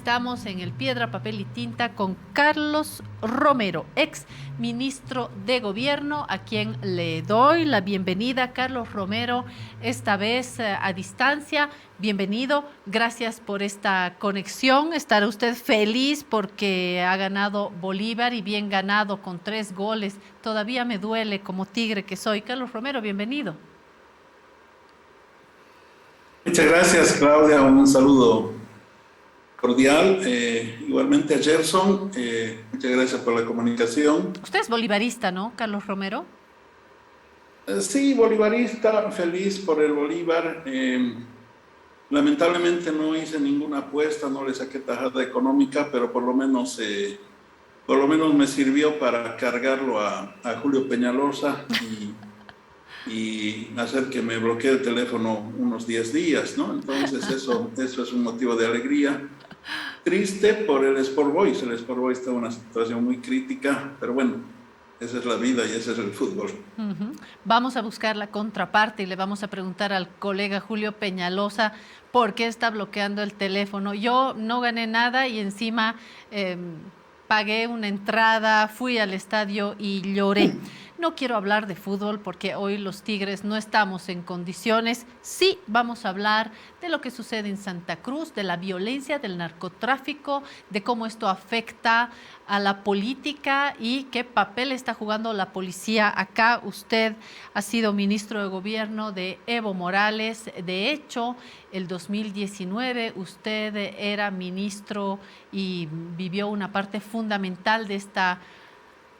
estamos en el Piedra, Papel y Tinta con Carlos Romero, ex ministro de Gobierno, a quien le doy la bienvenida. Carlos Romero, esta vez a distancia. Bienvenido, gracias por esta conexión. Estará usted feliz porque ha ganado Bolívar y bien ganado con 3 goles. Todavía me duele como tigre que soy. Carlos Romero, bienvenido. Muchas gracias, Claudia. Un saludo cordial. Igualmente a Gerson. Muchas gracias por la comunicación. Usted es bolivarista, ¿no, Carlos Romero? Sí, bolivarista, feliz por el Bolívar. Lamentablemente no hice ninguna apuesta, no le saqué tajada económica, pero por lo menos me sirvió para cargarlo a Julio Peñalosa y hacer que me bloquee el teléfono unos 10 días, ¿no? Entonces eso es un motivo de alegría. Triste por el Sport Boys. El Sport Boys está en una situación muy crítica, pero bueno, esa es la vida y ese es el fútbol. Vamos a buscar la contraparte y le vamos a preguntar al colega Julio Peñalosa por qué está bloqueando el teléfono. Yo no gané nada y encima pagué una entrada, fui al estadio y lloré. No quiero hablar de fútbol porque hoy los Tigres no estamos en condiciones. Sí, vamos a hablar de lo que sucede en Santa Cruz, de la violencia, del narcotráfico, de cómo esto afecta a la política y qué papel está jugando la policía acá. Usted ha sido ministro de Gobierno de Evo Morales. De hecho, el 2019 usted era ministro y vivió una parte fundamental de esta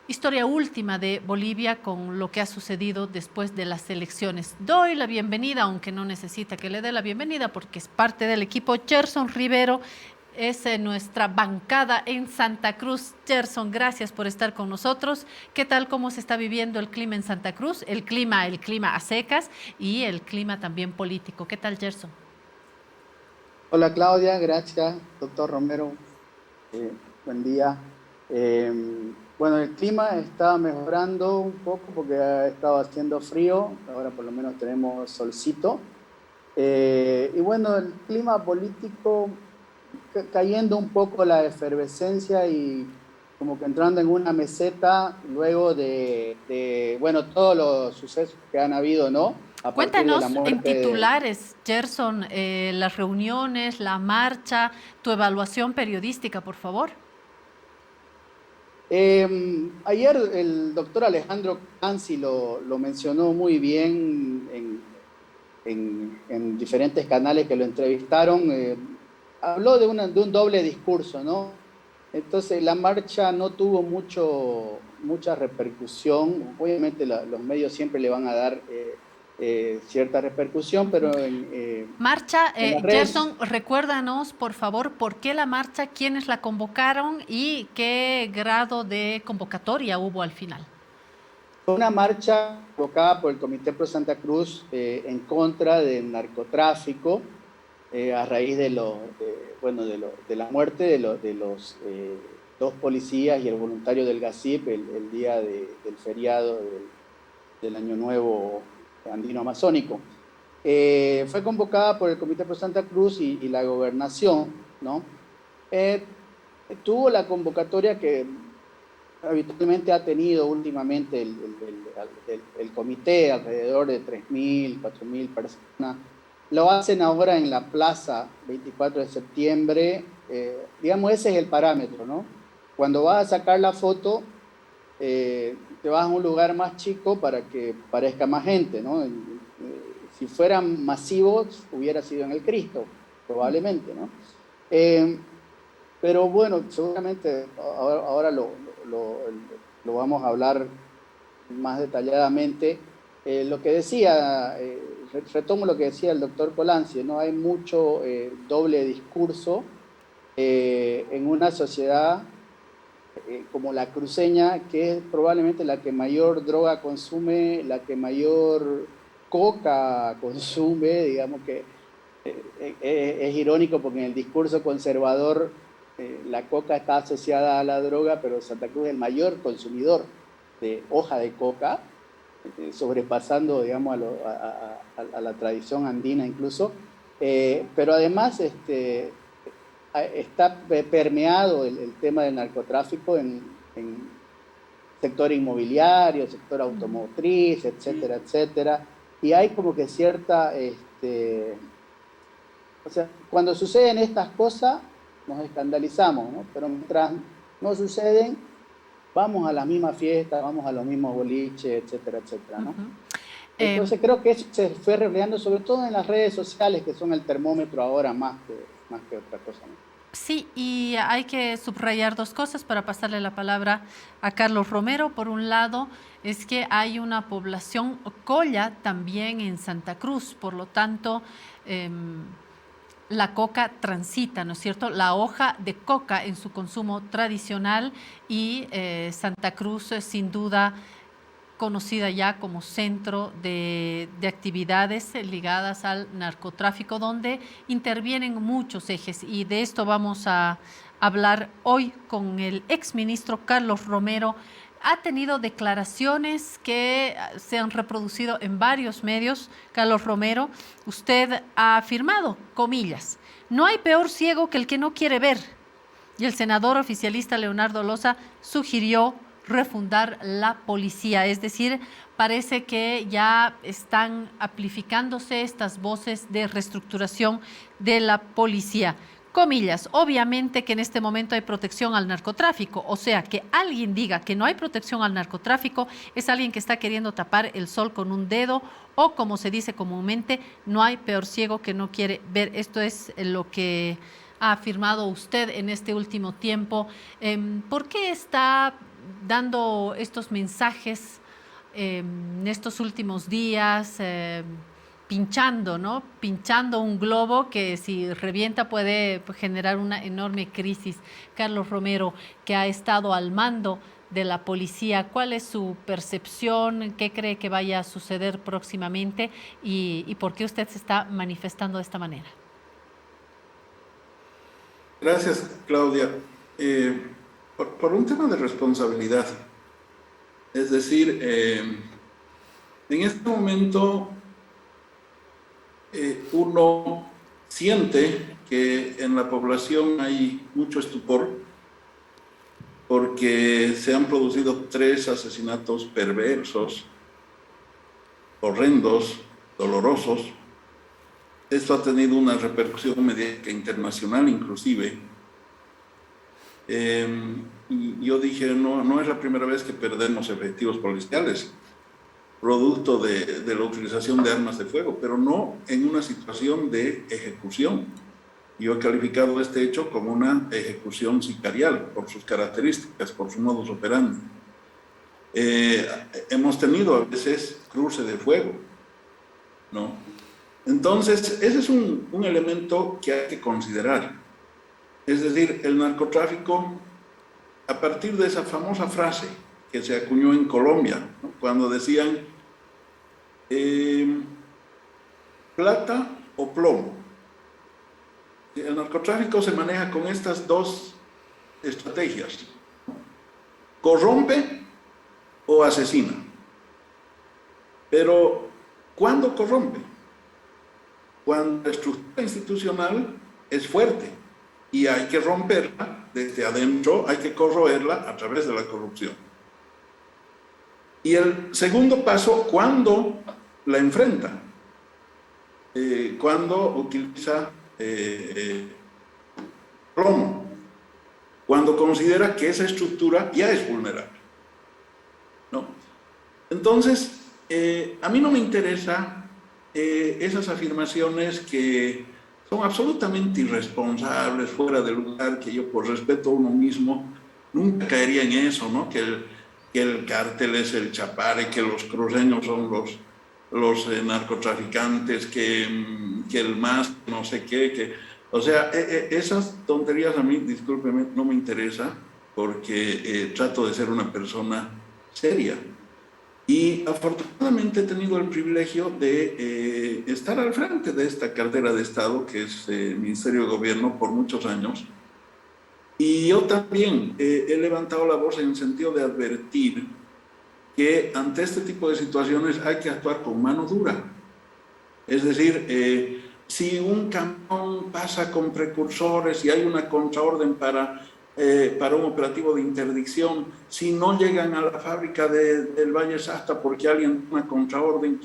historia última de Bolivia con lo que ha sucedido después de las elecciones. Doy la bienvenida, aunque no necesita que le dé la bienvenida porque es parte del equipo. Gerson Rivero es nuestra bancada en Santa Cruz. Gerson, gracias por estar con nosotros. ¿Qué tal, cómo se está viviendo el clima en Santa Cruz? El clima a secas y el clima también político. ¿Qué tal, Gerson? Hola Claudia, gracias, doctor Romero. Buen día. Bueno, el clima está mejorando un poco porque ha estado haciendo frío, ahora por lo menos tenemos solcito. Y bueno, el clima político cayendo un poco la efervescencia y como que entrando en una meseta luego bueno, todos los sucesos que han habido, ¿no? A partir de la Cuéntanos en muerte de... titulares, Gerson, las reuniones, la marcha, tu evaluación periodística, por favor. Ayer el doctor Alejandro Canzi lo mencionó muy bien en diferentes canales que lo entrevistaron. Habló de un doble discurso, ¿no? Entonces la marcha no tuvo mucha repercusión. Obviamente los medios siempre le van a dar cierta repercusión, pero Marcha, en las redes... Gerson, recuérdanos, por favor, por qué la marcha, quiénes la convocaron y qué grado de convocatoria hubo al final. Fue una marcha convocada por el Comité Pro Santa Cruz en contra del narcotráfico a raíz de la muerte de los 2 policías y el voluntario del GACIP el día del feriado del Año Nuevo andino amazónico. Fue convocada por el Comité Pro Santa Cruz y la gobernación, ¿no? Tuvo la convocatoria que habitualmente ha tenido últimamente el comité, alrededor de 3.000, 4.000 personas. Lo hacen ahora en la plaza 24 de septiembre. Digamos, ese es el parámetro, ¿no? Cuando vas a sacar la foto, te vas a un lugar más chico para que parezca más gente, ¿no? Si fueran masivos, hubiera sido en el Cristo, probablemente, ¿no? Pero bueno, seguramente ahora lo vamos a hablar más detalladamente. Lo que decía, retomo lo que decía el doctor Colanzi, ¿no? Hay mucho doble discurso en una sociedad como la cruceña, que es probablemente la que mayor droga consume, la que mayor coca consume, digamos que es irónico porque en el discurso conservador la coca está asociada a la droga, pero Santa Cruz es el mayor consumidor de hoja de coca, sobrepasando, digamos, a la tradición andina incluso. Pero además está permeado el tema del narcotráfico en sector inmobiliario, sector automotriz, etcétera, etcétera. Y hay como que cierta, o sea, cuando suceden estas cosas nos escandalizamos, ¿no? Pero mientras no suceden, vamos a la misma fiesta, vamos a los mismos boliches, etcétera, etcétera, ¿no? Entonces creo que eso se fue reflejando sobre todo en las redes sociales, que son el termómetro ahora más que otra cosa, ¿no? Sí, y hay que subrayar dos cosas para pasarle la palabra a Carlos Romero. Por un lado, es que hay una población colla también en Santa Cruz, por lo tanto, la coca transita, ¿no es cierto?, la hoja de coca en su consumo tradicional y Santa Cruz sin duda conocida ya como centro de actividades ligadas al narcotráfico, donde intervienen muchos ejes, y de esto vamos a hablar hoy con el exministro Carlos Romero. Ha tenido declaraciones que se han reproducido en varios medios. Carlos Romero, usted ha afirmado, comillas, no hay peor ciego que el que no quiere ver. Y el senador oficialista Leonardo Loza sugirió refundar la policía, es decir, parece que ya están amplificándose estas voces de reestructuración de la policía. Comillas, obviamente que en este momento hay protección al narcotráfico, o sea, que alguien diga que no hay protección al narcotráfico es alguien que está queriendo tapar el sol con un dedo, o como se dice comúnmente, no hay peor ciego que no quiere ver. Esto es lo que ha afirmado usted en este último tiempo. ¿Por qué está dando estos mensajes en estos últimos días, pinchando, ¿no? Pinchando un globo que si revienta puede generar una enorme crisis? Carlos Romero, que ha estado al mando de la policía, ¿cuál es su percepción? ¿Qué cree que vaya a suceder próximamente? ¿Y por qué usted se está manifestando de esta manera? Gracias, Claudia. Por un tema de responsabilidad. Es decir, en este momento uno siente que en la población hay mucho estupor porque se han producido 3 asesinatos perversos, horrendos, dolorosos. Esto ha tenido una repercusión mediática internacional inclusive. Y yo dije, no es la primera vez que perdemos efectivos policiales, producto de la utilización de armas de fuego, pero no en una situación de ejecución. Yo he calificado este hecho como una ejecución sicarial, por sus características, por su modus operandi. Hemos tenido a veces cruce de fuego, ¿no? Entonces, ese es un elemento que hay que considerar. Es decir, el narcotráfico, a partir de esa famosa frase que se acuñó en Colombia, ¿no?, cuando decían plata o plomo. El narcotráfico se maneja con estas 2 estrategias: corrompe o asesina. Pero, ¿cuándo corrompe? Cuando la estructura institucional es fuerte y hay que romperla desde adentro, hay que corroerla a través de la corrupción. Y el segundo paso, cuando la enfrenta, cuando utiliza plomo, cuando considera que esa estructura ya es vulnerable, ¿no? Entonces, a mí no me interesa esas afirmaciones que son absolutamente irresponsables, fuera de lugar, que yo por respeto a uno mismo nunca caería en eso, ¿no? Que el cártel es el chapare, que los cruceños son los narcotraficantes, que el MAS no sé qué, o sea, esas tonterías a mí, discúlpeme, no me interesa, porque trato de ser una persona seria. Y afortunadamente he tenido el privilegio de estar al frente de esta cartera de Estado, que es Ministerio de Gobierno, por muchos años. Y yo también he levantado la voz en el sentido de advertir que ante este tipo de situaciones hay que actuar con mano dura. Es decir, si un camión pasa con precursores y hay una contraorden para un operativo de interdicción, si no llegan a la fábrica del Valle Sasta porque alguien tiene una contraorden,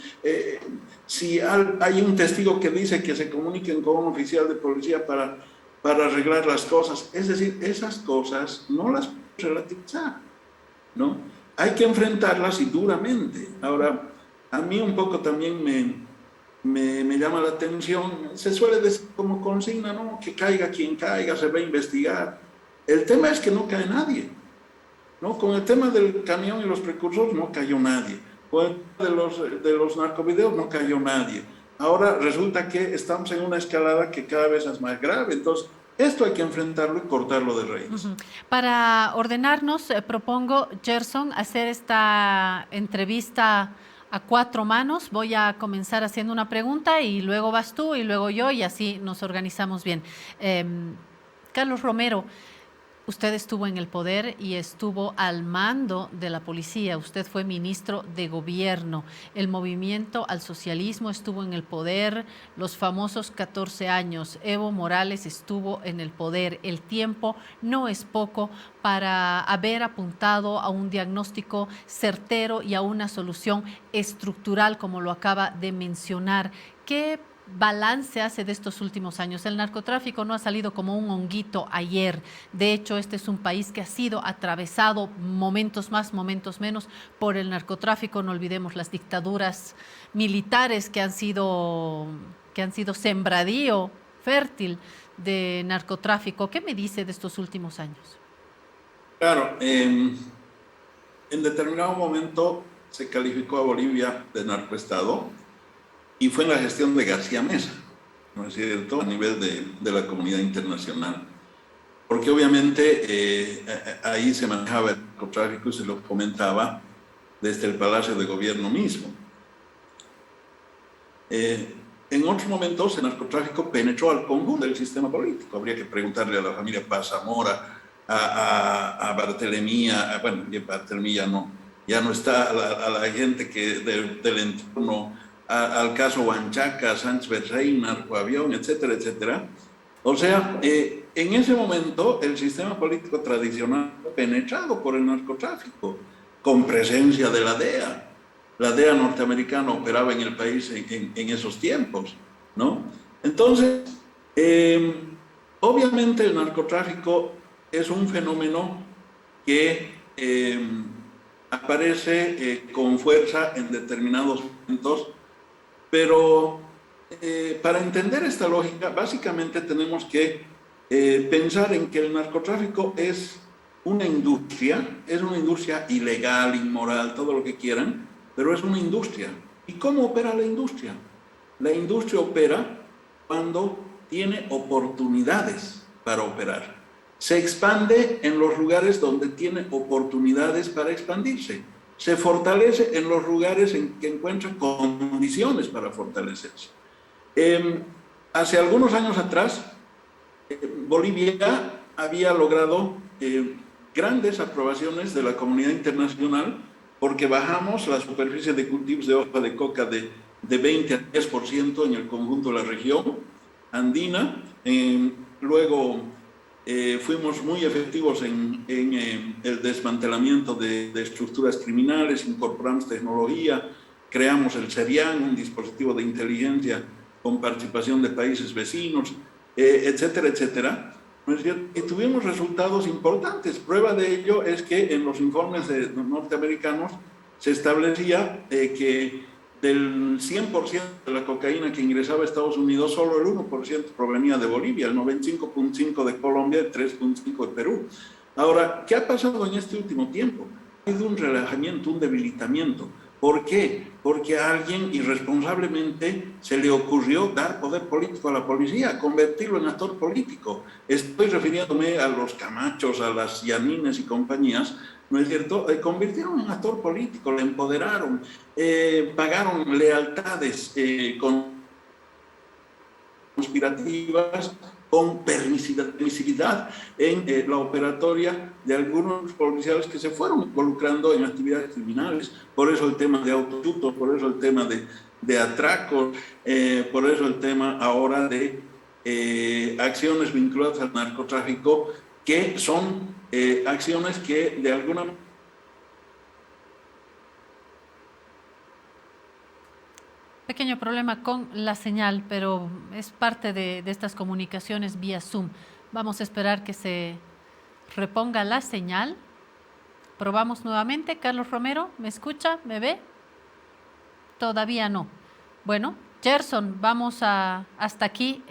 si hay un testigo que dice que se comuniquen con un oficial de policía para arreglar las cosas, es decir, esas cosas no las puedes relativizar, ¿no? Hay que enfrentarlas y duramente. Ahora, a mí un poco también me llama la atención, se suele decir como consigna, ¿no? Que caiga quien caiga, se va a investigar. El tema es que no cae nadie, ¿no? Con el tema del camión y los precursores no cayó nadie. Con el tema de los narcovideos no cayó nadie. Ahora resulta que estamos en una escalada que cada vez es más grave. Entonces, esto hay que enfrentarlo y cortarlo de raíz. Para ordenarnos, propongo, Gerson, hacer esta entrevista a cuatro manos. Voy a comenzar haciendo una pregunta y luego vas tú y luego yo y así nos organizamos bien. Carlos Romero, usted estuvo en el poder y estuvo al mando de la policía. Usted fue ministro de gobierno. El movimiento al socialismo estuvo en el poder los famosos 14 años. Evo Morales estuvo en el poder. El tiempo no es poco para haber apuntado a un diagnóstico certero y a una solución estructural, como lo acaba de mencionar. ¿Qué balance hace de estos últimos años? El narcotráfico no ha salido como un honguito ayer. De hecho, este es un país que ha sido atravesado, momentos más, momentos menos, por el narcotráfico. No olvidemos las dictaduras militares que han sido sembradío fértil de narcotráfico. ¿Qué me dice de estos últimos años? Claro, en determinado momento se calificó a Bolivia de narcoestado, y fue en la gestión de García Mesa, ¿no es cierto?, a nivel de la comunidad internacional. Porque obviamente ahí se manejaba el narcotráfico y se lo comentaba desde el Palacio de Gobierno mismo. En otros momentos el narcotráfico penetró al conjunto del sistema político. Habría que preguntarle a la familia Paz Zamora, a Barthelemy, bueno, Barthelemy ya no está, a la gente del entorno, al caso Huanchaca, Sánchez Berrey, Narcoavión, etcétera, etcétera. O sea, en ese momento el sistema político tradicional penetrado por el narcotráfico, con presencia de la DEA. La DEA norteamericana operaba en el país en esos tiempos, ¿no? Entonces, obviamente el narcotráfico es un fenómeno que aparece con fuerza en determinados momentos, pero para entender esta lógica, básicamente tenemos que pensar en que el narcotráfico es una industria ilegal, inmoral, todo lo que quieran, pero es una industria. ¿Y cómo opera la industria? La industria opera cuando tiene oportunidades para operar. Se expande en los lugares donde tiene oportunidades para expandirse. Se fortalece en los lugares en que encuentra condiciones para fortalecerse. Hace algunos años atrás, Bolivia había logrado grandes aprobaciones de la comunidad internacional porque bajamos la superficie de cultivos de hoja de coca de 20 a 10% en el conjunto de la región andina. Luego fuimos muy efectivos en el desmantelamiento de estructuras criminales, incorporamos tecnología, creamos el CERIAN, un dispositivo de inteligencia con participación de países vecinos, etcétera, etcétera. Y tuvimos resultados importantes. Prueba de ello es que en los informes norteamericanos se establecía que del 100% de la cocaína que ingresaba a Estados Unidos, solo el 1% provenía de Bolivia, el 95.5% de Colombia, el 3.5% de Perú. Ahora, ¿qué ha pasado en este último tiempo? Ha habido un relajamiento, un debilitamiento. ¿Por qué? Porque a alguien irresponsablemente se le ocurrió dar poder político a la policía, convertirlo en actor político. Estoy refiriéndome a los Camachos, a las Yanines y compañías, ¿no es cierto? Convirtieron en actor político, le empoderaron, pagaron lealtades conspirativas, con permisividad en la operatoria de algunos policiales que se fueron involucrando en actividades criminales. Por eso el tema de autochutos, por eso el tema de atracos. Por eso el tema ahora de acciones vinculadas al narcotráfico, que son acciones que de alguna manera... Pequeño problema con la señal, pero es parte de estas comunicaciones vía Zoom. Vamos a esperar que se reponga la señal. Probamos nuevamente. Carlos Romero, ¿me escucha? ¿Me ve? Todavía no. Bueno, Gerson, vamos hasta aquí.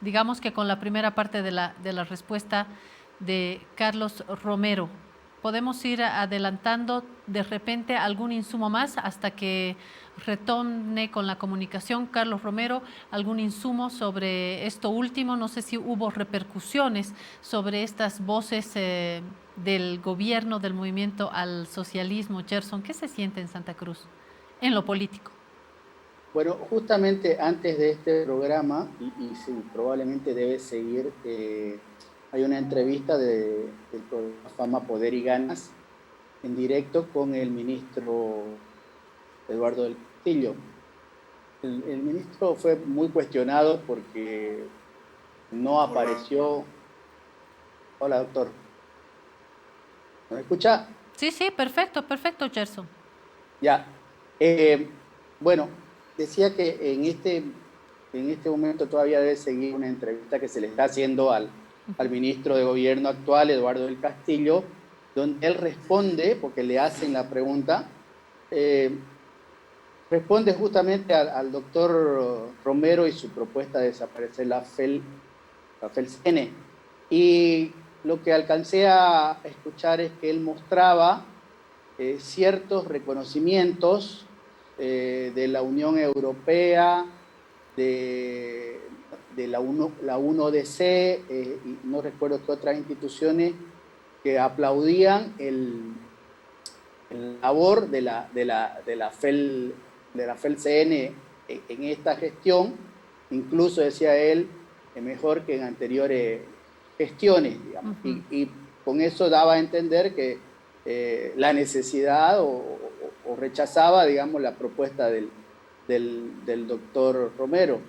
Digamos que con la primera parte de la respuesta de Carlos Romero. Podemos ir adelantando de repente algún insumo más hasta que retorne con la comunicación. Carlos Romero, algún insumo sobre esto último. No sé si hubo repercusiones sobre estas voces del gobierno, del movimiento al socialismo. Gerson, ¿qué se siente en Santa Cruz en lo político? Bueno, justamente antes de este programa, y sí, probablemente debe seguir, hay una entrevista del programa Fama, Poder y Ganas en directo con el ministro Eduardo del Castillo. El ministro fue muy cuestionado porque no apareció... Hola, doctor. ¿Me escucha? Sí, sí, perfecto, perfecto, Gerson. Ya. Bueno, decía que en este momento todavía debe seguir una entrevista que se le está haciendo al ministro de Gobierno actual, Eduardo del Castillo, donde él responde, porque le hacen la pregunta, responde justamente al doctor Romero y su propuesta de desaparecer la FELCN. Y lo que alcancé a escuchar es que él mostraba ciertos reconocimientos de la Unión Europea, de la UNODC, y no recuerdo qué otras instituciones, que aplaudían el labor de la FELCN en esta gestión. Incluso, decía él, mejor que en anteriores gestiones, digamos. Y con eso daba a entender que la necesidad o rechazaba, digamos, la propuesta del doctor Romero.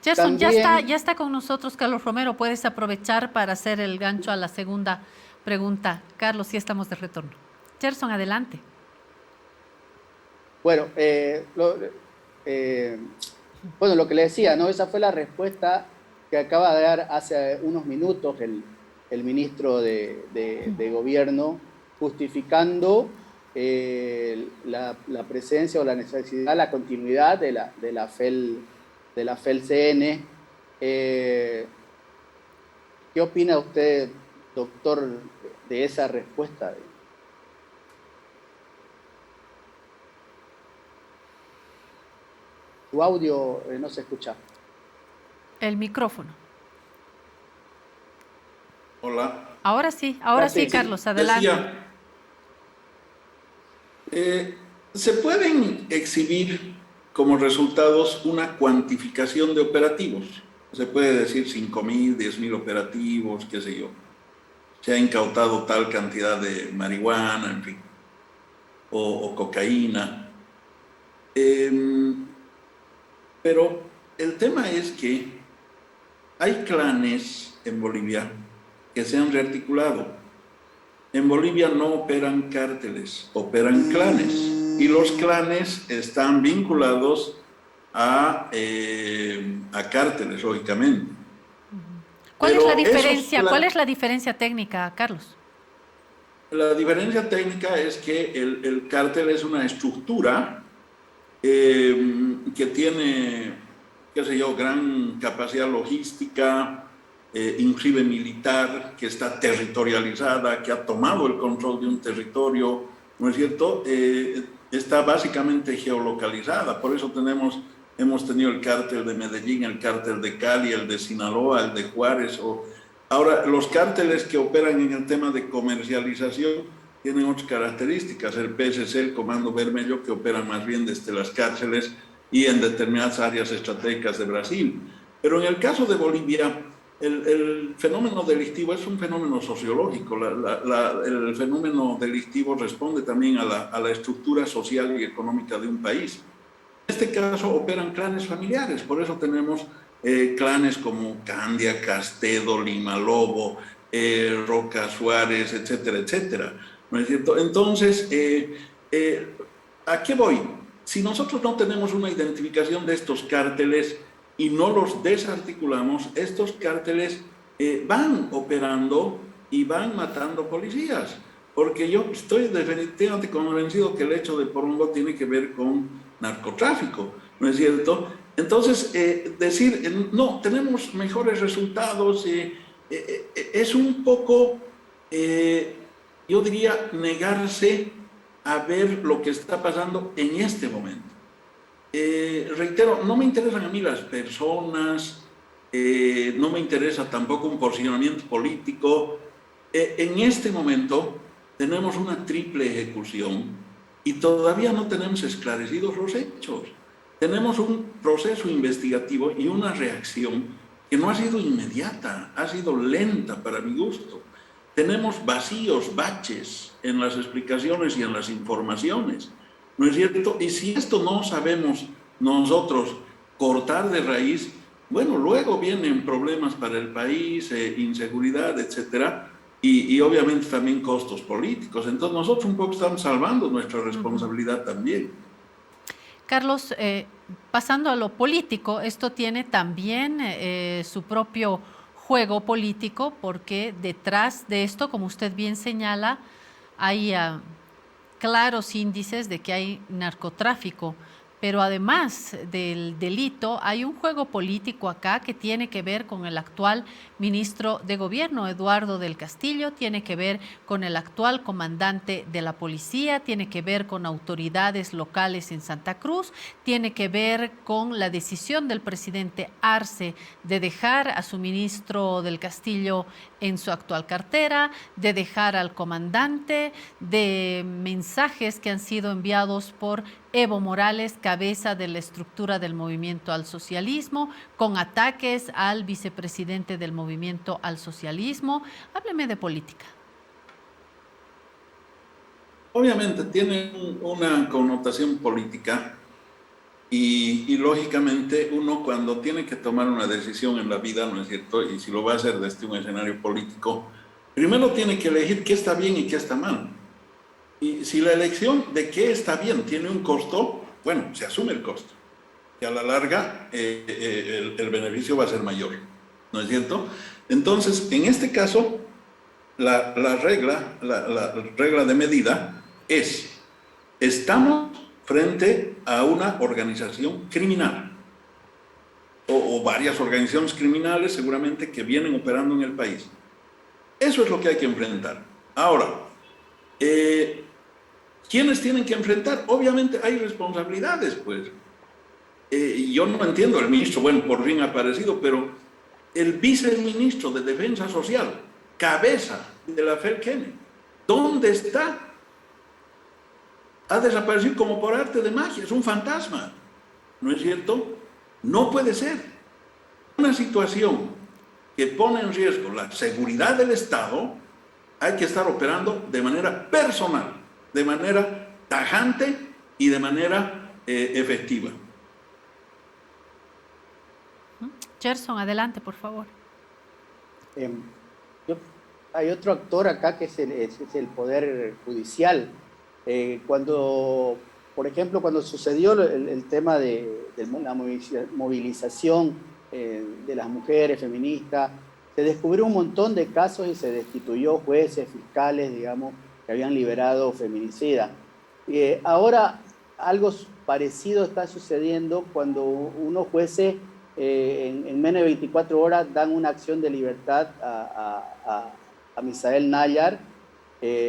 Gerson, también... ya está con nosotros Carlos Romero. Puedes aprovechar para hacer el gancho a la segunda pregunta. Carlos, sí estamos de retorno. Gerson, adelante. Bueno, lo que le decía, ¿no? Esa fue la respuesta que acaba de dar hace unos minutos el ministro de Gobierno, justificando la presencia o la necesidad, la continuidad de la FELCN. ¿Qué opina usted, doctor, de esa respuesta? Tu audio no se escucha. El micrófono. Hola. Ahora sí, sí, Carlos, adelante. Decía, se pueden exhibir como resultados una cuantificación de operativos. Se puede decir 5.000, 10.000 operativos, qué sé yo. Se ha incautado tal cantidad de marihuana, en fin, o cocaína. Pero el tema es que hay clanes en Bolivia que se han rearticulado. En Bolivia no operan cárteles, operan clanes. Y los clanes están vinculados a cárteles, lógicamente. ¿Cuál es la diferencia? ¿Cuál es la diferencia técnica, Carlos? La diferencia técnica es que el cártel es una estructura que tiene, qué sé yo, gran capacidad logística, inclusive militar, que está territorializada, que ha tomado el control de un territorio, ¿no es cierto? Está básicamente geolocalizada, por eso hemos tenido el cártel de Medellín, el cártel de Cali, el de Sinaloa, el de Juárez. Ahora, los cárteles que operan en el tema de comercialización tienen otras características. El PSC, el Comando Vermelho, que opera más bien desde las cárceles y en determinadas áreas estratégicas de Brasil. Pero en el caso de Bolivia, el fenómeno delictivo es un fenómeno sociológico. El fenómeno delictivo responde también a la estructura social y económica de un país. este caso operan clanes familiares, por eso tenemos clanes como Candia, Castedo, Lima Lobo, Roca Suárez, etcétera, etcétera. ¿No es cierto? Entonces, ¿a qué voy? Si nosotros no tenemos una identificación de estos cárteles y no los desarticulamos, estos cárteles van operando y van matando policías. Porque yo estoy definitivamente convencido que el hecho de Porongo tiene que ver con narcotráfico, ¿no es cierto? Entonces, decir, no, tenemos mejores resultados, es un poco, yo diría, negarse a ver lo que está pasando en este momento. Reitero, no me interesan a mí las personas, no me interesa tampoco un posicionamiento político. En este momento tenemos una triple ejecución y todavía no tenemos esclarecidos los hechos. Tenemos un proceso investigativo y una reacción que no ha sido inmediata, ha sido lenta para mi gusto. Tenemos vacíos, baches en las explicaciones y en las informaciones, ¿no es cierto? Y si esto no sabemos nosotros cortar de raíz, bueno, luego vienen problemas para el país, inseguridad, etcétera, y obviamente también costos políticos. Entonces nosotros un poco estamos salvando nuestra responsabilidad también. Carlos, pasando a lo político, esto tiene también su propio juego político, porque detrás de esto, como usted bien señala, hay claros índices de que hay narcotráfico, pero además del delito hay un juego político acá que tiene que ver con el actual ministro de Gobierno, Eduardo del Castillo, tiene que ver con el actual comandante de la policía, tiene que ver con autoridades locales en Santa Cruz, tiene que ver con la decisión del presidente Arce de dejar a su ministro del Castillo en su actual cartera, de dejar al comandante, de mensajes que han sido enviados por Evo Morales, cabeza de la estructura del movimiento al socialismo, con ataques al vicepresidente del movimiento al socialismo. Hábleme de política. Obviamente tiene una connotación política y lógicamente uno cuando tiene que tomar una decisión en la vida, ¿no es cierto? Y si lo va a hacer desde un escenario político, primero tiene que elegir qué está bien y qué está mal. Y si la elección de qué está bien tiene un costo, bueno, se asume el costo. Y a la larga el beneficio va a ser mayor, ¿no es cierto? Entonces, en este caso, la regla de medida es, estamos frente a una organización criminal o varias organizaciones criminales seguramente que vienen operando en el país. Eso es lo que hay que enfrentar. Ahora, ¿quiénes tienen que enfrentar? Obviamente hay responsabilidades, pues. Yo no entiendo, el ministro, bueno, por fin ha aparecido, pero el viceministro de Defensa Social, cabeza de la FELCENE, ¿dónde está? Ha desaparecido como por arte de magia, es un fantasma, ¿no es cierto? No puede ser. Una situación que pone en riesgo la seguridad del Estado, hay que estar operando de manera personal, de manera tajante y de manera efectiva. Gerson, adelante, por favor. Hay otro actor acá que es el Poder Judicial. Cuando, por ejemplo, cuando sucedió el tema de la movilización de las mujeres feministas, se descubrió un montón de casos y se destituyó jueces, fiscales, digamos, que habían liberado feminicidas. Ahora algo parecido está sucediendo cuando unos jueces en menos de 24 horas dan una acción de libertad a Misael Nayar.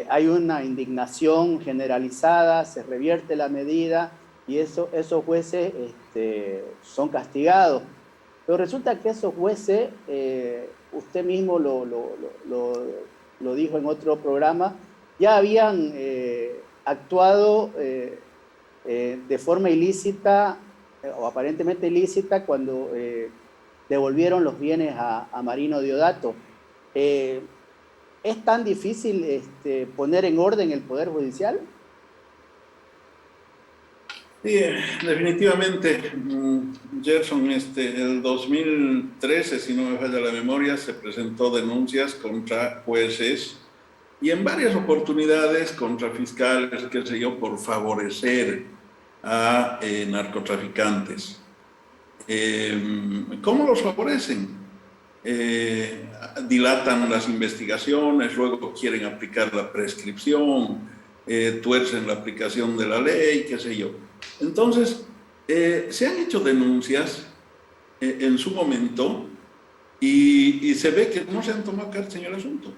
Hay una indignación generalizada, se revierte la medida y esos jueces son castigados. Pero resulta que esos jueces, usted mismo lo dijo en otro programa, ya habían actuado de forma ilícita o aparentemente ilícita cuando devolvieron los bienes a Marino Deodato. ¿Es tan difícil poner en orden el Poder Judicial? Sí, definitivamente, Gerson, el 2013, si no me falla la memoria, se presentó denuncias contra jueces y en varias oportunidades contra fiscales, qué sé yo, por favorecer a narcotraficantes. ¿Cómo los favorecen? Dilatan las investigaciones, luego quieren aplicar la prescripción, tuercen la aplicación de la ley, qué sé yo. Entonces, se han hecho denuncias en su momento y se ve que no se han tomado cartas en el asunto,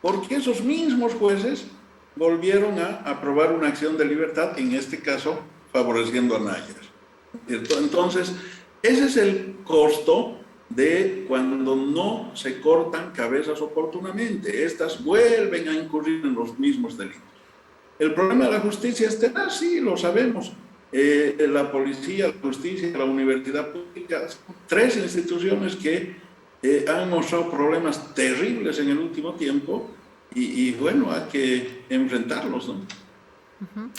porque esos mismos jueces volvieron a aprobar una acción de libertad, en este caso favoreciendo a Nayar. Entonces, ese es el costo de cuando no se cortan cabezas oportunamente. Estas vuelven a incurrir en los mismos delitos. El problema de la justicia es tenaz, sí, lo sabemos. La policía, la justicia, la universidad pública, son tres instituciones que han mostrado problemas terribles en el último tiempo y bueno, hay que enfrentarlos, ¿no? Uh-huh.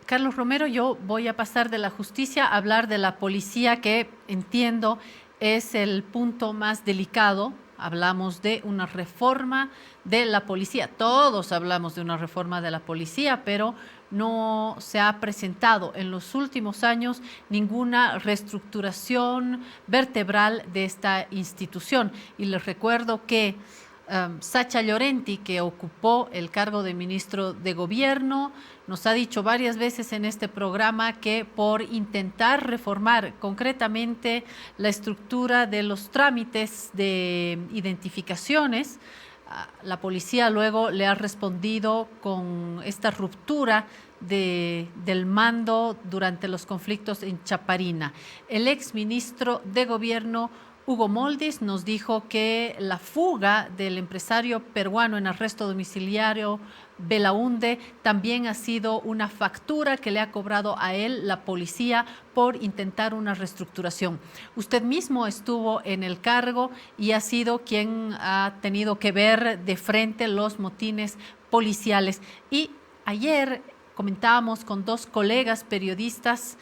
Carlos Romero, yo voy a pasar de la justicia a hablar de la policía, que entiendo es el punto más delicado. Hablamos de una reforma de la policía. Todos hablamos de una reforma de la policía, pero no se ha presentado en los últimos años ninguna reestructuración vertebral de esta institución. Y les recuerdo que Sacha Llorenti, que ocupó el cargo de ministro de Gobierno, nos ha dicho varias veces en este programa que por intentar reformar concretamente la estructura de los trámites de identificaciones, la policía luego le ha respondido con esta ruptura del mando durante los conflictos en Chaparina. El exministro de Gobierno Hugo Moldis nos dijo que la fuga del empresario peruano en arresto domiciliario Belaunde también ha sido una factura que le ha cobrado a él la policía por intentar una reestructuración. Usted mismo estuvo en el cargo y ha sido quien ha tenido que ver de frente los motines policiales. Y ayer comentábamos con dos colegas periodistas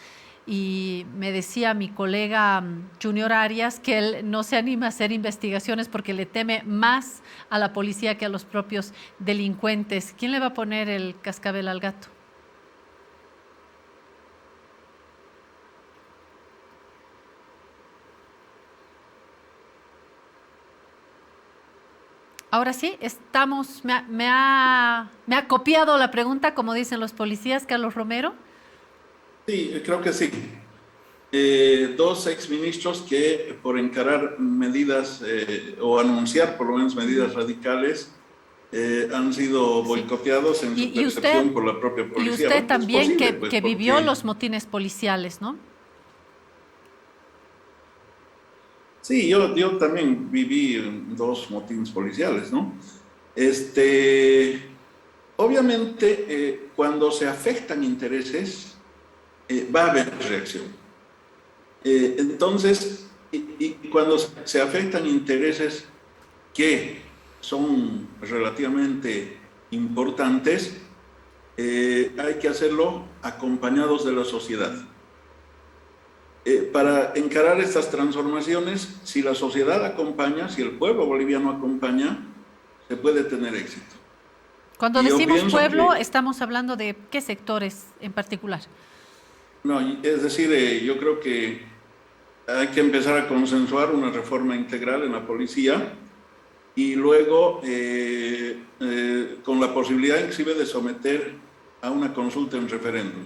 y me decía mi colega Junior Arias que él no se anima a hacer investigaciones porque le teme más a la policía que a los propios delincuentes. ¿Quién le va a poner el cascabel al gato? Ahora sí, estamos, me ha copiado la pregunta, como dicen los policías, Carlos Romero. Sí, creo que sí. Dos exministros que por encarar medidas o anunciar por lo menos medidas radicales han sido boicoteados en su percepción por la propia policía. Y usted también, posible, que, pues, que vivió los motines policiales, ¿no? Sí, yo también viví dos motines policiales, ¿no? Obviamente, cuando se afectan intereses, va a haber reacción. Entonces, y cuando se afectan intereses que son relativamente importantes, hay que hacerlo acompañados de la sociedad. Para encarar estas transformaciones, si la sociedad acompaña, si el pueblo boliviano acompaña, se puede tener éxito. Cuando decimos pueblo, estamos hablando de qué sectores en particular. No, es decir, yo creo que hay que empezar a consensuar una reforma integral en la policía y luego con la posibilidad inclusive de someter a una consulta en referéndum.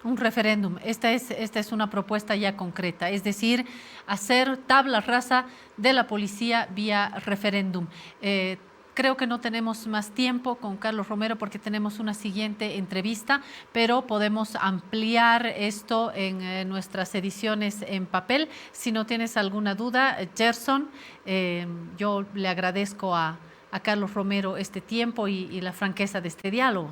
Un referéndum. Esta es una propuesta ya concreta, es decir, hacer tabla rasa de la policía vía referéndum. Creo que no tenemos más tiempo con Carlos Romero porque tenemos una siguiente entrevista, pero podemos ampliar esto en nuestras ediciones en papel. Si no tienes alguna duda, Gerson, yo le agradezco a Carlos Romero este tiempo y la franqueza de este diálogo.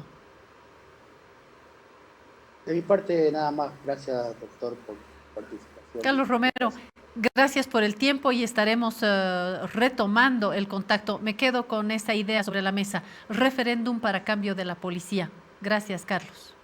De mi parte, nada más. Gracias, doctor, por su participación. Carlos Romero, gracias por el tiempo y estaremos retomando el contacto. Me quedo con esa idea sobre la mesa. Referéndum para cambio de la policía. Gracias, Carlos.